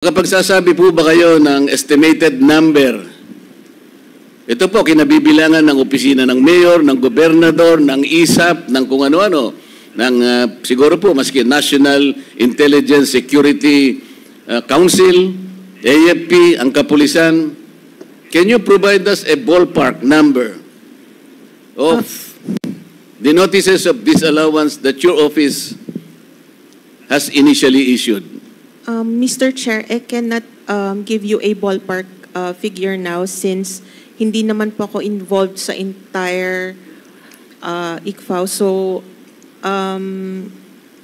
Kapag sasabi po ba kayo ng estimated number, ito po, kinabibilangan ng opisina ng mayor, ng gobernador, ng ISAP, ng kung ano-ano, ng siguro po, maski National Intelligence Security Council, AFP, ang kapulisan. Can you provide us a ballpark number of the notices of disallowance that your office has initially issued? Mr. Chair, I cannot give you a ballpark figure now since hindi naman po ako involved sa entire ICFAO. So,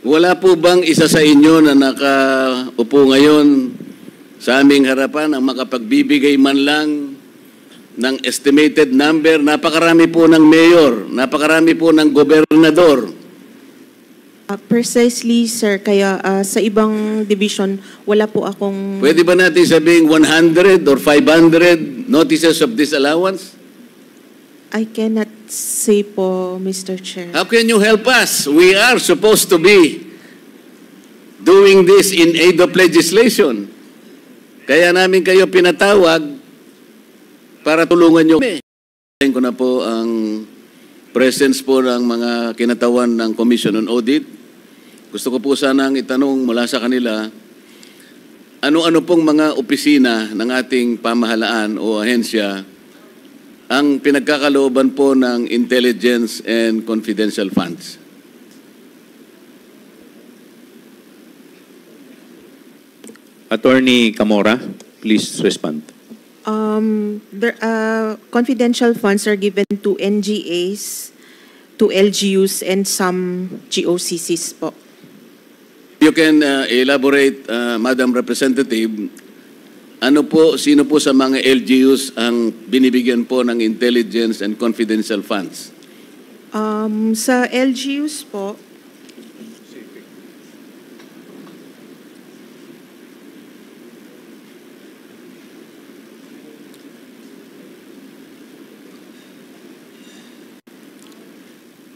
wala po bang isa sa inyo na nakaupo ngayon sa aming harapan ang makapagbibigay man lang ng estimated number? Napakarami po ng mayor, napakarami po ng gobernador. Precisely, sir. Kaya sa ibang division, wala po akong... Pwede ba natin sabihin 100 or 500 notices of disallowance? I cannot say po, Mr. Chair. How can you help us? We are supposed to be doing this in aid of legislation. Kaya namin kayo pinatawag para tulungan nyo. Sabihin ko na po ang presence po ng mga kinatawan ng Commission on Audit. Gusto ko po sanang itanong mula sa kanila, ano-ano pong mga opisina ng ating pamahalaan o ahensya ang pinagkakalooban po ng intelligence and confidential funds? Attorney Camora, please respond. Confidential funds are given to NGAs, to LGUs, and some GOCCs po. You can elaborate, Madam Representative, sino po sa mga LGUs ang binibigyan po ng intelligence and confidential funds? Sa LGUs po,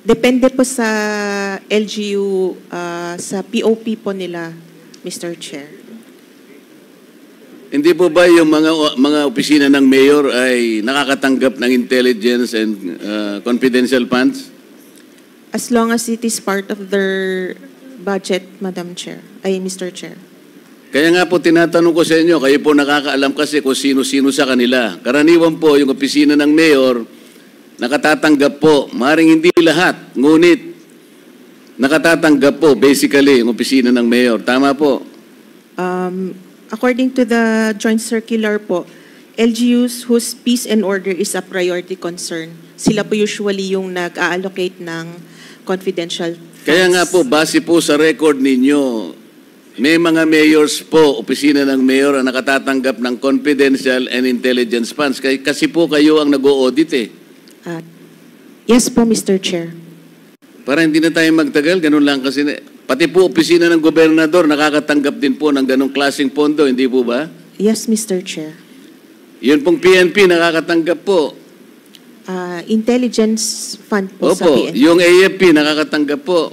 depende po sa LGU, sa POP po nila, Mr. Chair. Hindi po ba yung mga opisina ng mayor ay nakakatanggap ng intelligence and confidential funds? As long as it is part of their budget, Madam Chair, Mr. Chair. Kaya nga po tinatanong ko sa inyo, kayo po nakakaalam kasi kung sino-sino sa kanila. Karaniwan po yung opisina ng mayor, nakatatanggap po, maaaring hindi lahat, ngunit nakatatanggap po basically yung opisina ng mayor. Tama po? According to the joint circular po, LGUs whose peace and order is a priority concern, sila po usually yung nag-allocate ng confidential funds. Kaya nga po, base po sa record ninyo, may mga mayors po, opisina ng mayor ang nakatatanggap ng confidential and intelligence funds. Kasi po kayo ang nag-o-audit eh. Yes po, Mr. Chair. Para hindi na tayo magtagal, ganun lang kasi. Pati po opisina ng gobernador nakakatanggap din po ng ganung klaseng pondo, hindi po ba? Yes, Mr. Chair. Yun pong PNP nakakatanggap po. Intelligence fund po sa Opo, PNP. yung AFP nakakatanggap po.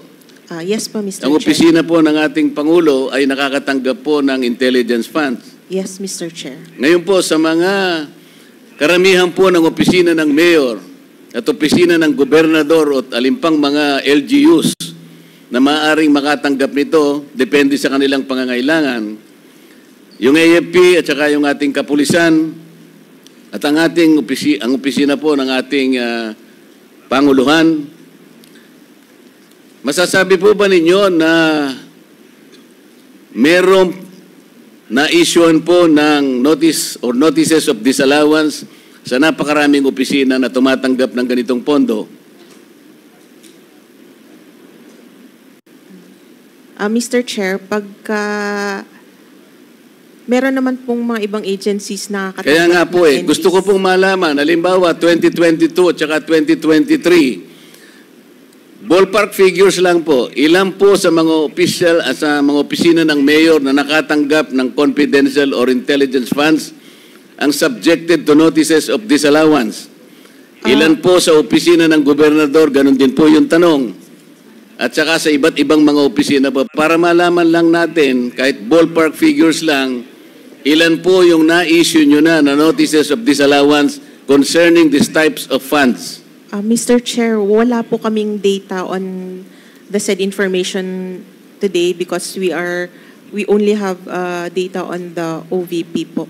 Yes po, Mr. Chair. Ang opisina po ng ating Pangulo ay nakakatanggap po ng intelligence funds. Yes, Mr. Chair. Ngayon po sa mga karamihan po ng opisina ng mayor at opisina ng gobernador at alimpang mga LGUs na maaaring makatanggap nito, depende sa kanilang pangangailangan. Yung AFP at saka yung ating kapulisan at ang opisina po ng ating Panguluhan, masasabi po ba ninyo na merong na-issuean po ng notice or notices of disallowance sa napakaraming opisina na tumatanggap ng ganitong pondo? Mr. Chair, pagka meron naman pong mga ibang agencies na katanggap. Kaya nga po gusto ko pong malaman, halimbawa 2022 at saka 2023, ballpark figures lang po, ilan po sa mga official at sa mga opisina ng mayor na nakatanggap ng confidential or intelligence funds ang subjected to notices of disallowance? Ilan po sa opisina ng gobernador, ganun din po yung tanong. At saka sa iba't ibang mga opisina po, para malaman lang natin, kahit ballpark figures lang, ilan po yung na-issue nyo na notices of disallowance concerning these types of funds? Mr. Chair, wala po kaming data on the said information today because we only have data on the OVP po.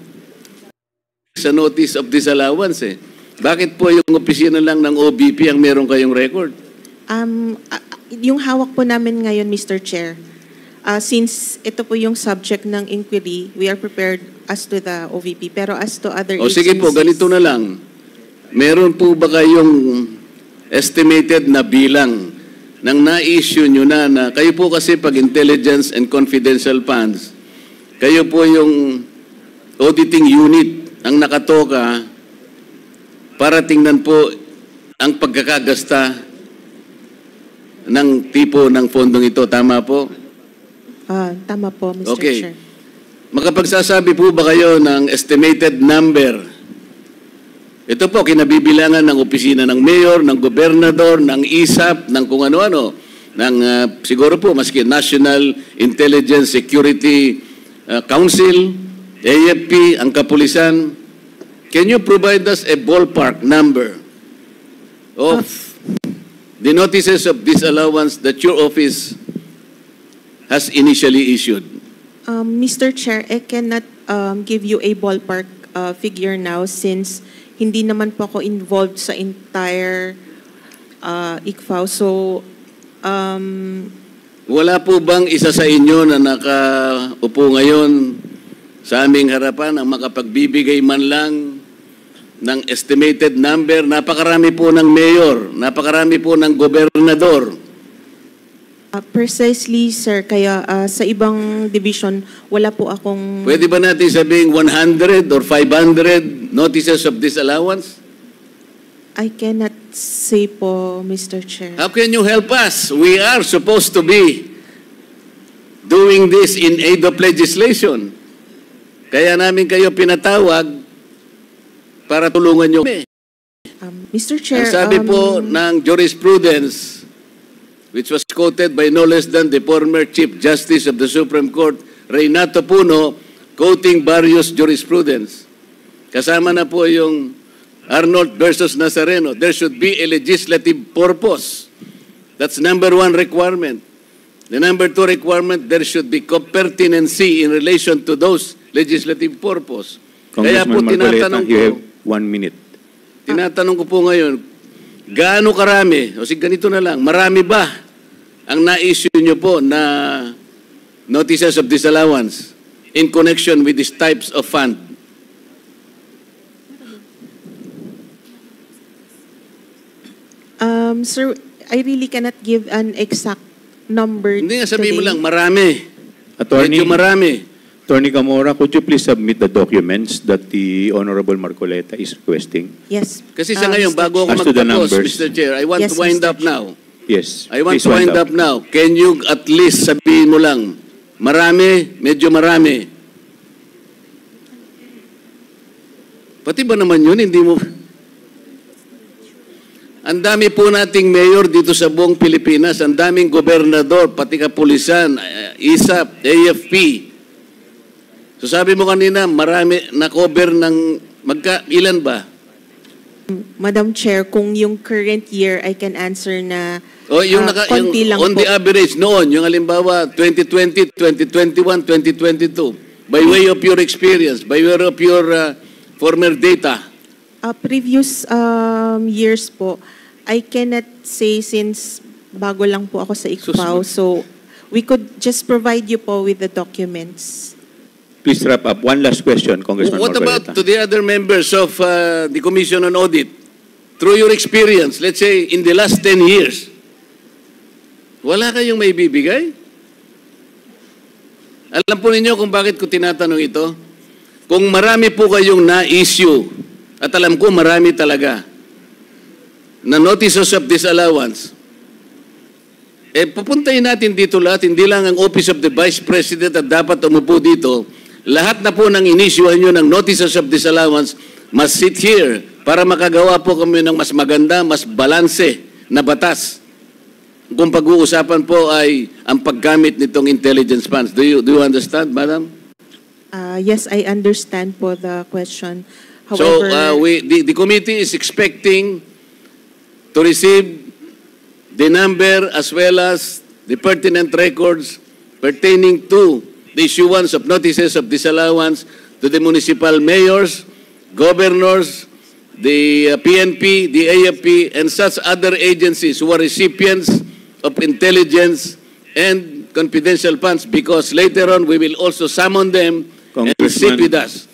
Sa notice of disallowance eh. Bakit po yung opisina lang ng OVP ang meron kayong record? Yung hawak po namin ngayon, Mr. Chair, since ito po yung subject ng inquiry, we are prepared as to the OVP. Pero as to other O agencies... sige po, ganito na lang. Meron po ba kayong estimated na bilang ng na-issue nyo na kayo po kasi pag intelligence and confidential funds, kayo po yung auditing unit ang nakatoka para tingnan po ang pagkakagasta ng tipo ng fondong ito. Tama po? Tama po, Mr. Okay. Chair. Makapagsasabi po ba kayo ng estimated number? Ito po, kinabibilangan ng opisina ng mayor, ng gobernador, ng ISAP, ng kung ano-ano, ng siguro po, maski National Intelligence Security Council, AFP, ang kapulisan. Can you provide us a ballpark number of the notices of disallowance that your office has initially issued? Mr. Chair, I cannot give you a ballpark figure now since hindi naman po ako involved sa entire ICFAO. So, wala po bang isa sa inyo na nakaupo ngayon sa aming harapan ang makapagbibigay man lang ng estimated number? Napakarami po ng mayor, napakarami po ng gobernador. Precisely, sir. Kaya sa ibang division, wala po akong... Pwede ba natin sabing 100 or 500 notices of disallowance? I cannot say po, Mr. Chair. How can you help us? We are supposed to be doing this in aid of legislation. Kaya namin kayo pinatawag para tulungan nyo. Mr. Chair, Ang sabi po ng jurisprudence, which was quoted by no less than the former Chief Justice of the Supreme Court, Reynato Puno, quoting various jurisprudence. Kasama na po yung Arnold versus Nazareno. There should be a legislative purpose. That's number one requirement. The number two requirement, there should be pertinency in relation to those legislative purpose. Kaya po tinatanong ko, you have 1 minute. Tinatanong ko po ngayon, gaano karami, o sige ganito na lang, marami ba ang na-issue nyo po na notices of disallowance in connection with these types of fund? Sir, I really cannot give an exact number. Hindi nga, sabihin mo today. lang, marami. Attorney, Medyo marami. Attorney Gamora, could you please submit the documents that the Honorable Marcoleta is requesting? Yes. Kasi sa ngayon, Mr. bago ako As to the magtapos, numbers. Mr. Chair, I want Yes, to wind Mr. up now. Yes. I want please to wind up now. Can you at least sabihin mo lang, marami, medyo marami. Pati ba naman yun, hindi mo... Ang dami po nating mayor dito sa buong Pilipinas, ang daming gobernador, pati kapulisan, ISAP, AFP. So sabi mo kanina, marami na-cover ng... ilan ba? Madam Chair, kung yung current year, I can answer na O yung, konti lang on po. the average noon, yung halimbawa 2020, 2021, 2022, by way of your experience, by way of your former data. Previous years po, I cannot say since bago lang po ako sa ICFAO. So, we could just provide you po with the documents. Please wrap up. One last question, Congressman What about Marcoleta. to the other members of the Commission on Audit? Through your experience, let's say in the last 10 years, wala kayong may bibigay? Alam po ninyo kung bakit ko tinatanong ito? Kung marami po kayong na-issue, at alam ko marami talaga, na notices of disallowance, pupuntahin natin dito lahat, hindi lang ang Office of the Vice President at dapat umupo dito. Lahat na po ng inisyuhan nyo ng notices of disallowance must sit here para makagawa po kami ng mas maganda, mas balanse na batas. Kung pag-uusapan po ay ang paggamit nitong intelligence funds. Do you understand, Madam? Yes, I understand po the question. So However, the committee is expecting to receive the number as well as the pertinent records pertaining to the issuance of notices of disallowance to the municipal mayors, governors, the PNP, the AFP, and such other agencies who are recipients of intelligence and confidential funds, because later on we will also summon them and sit with us.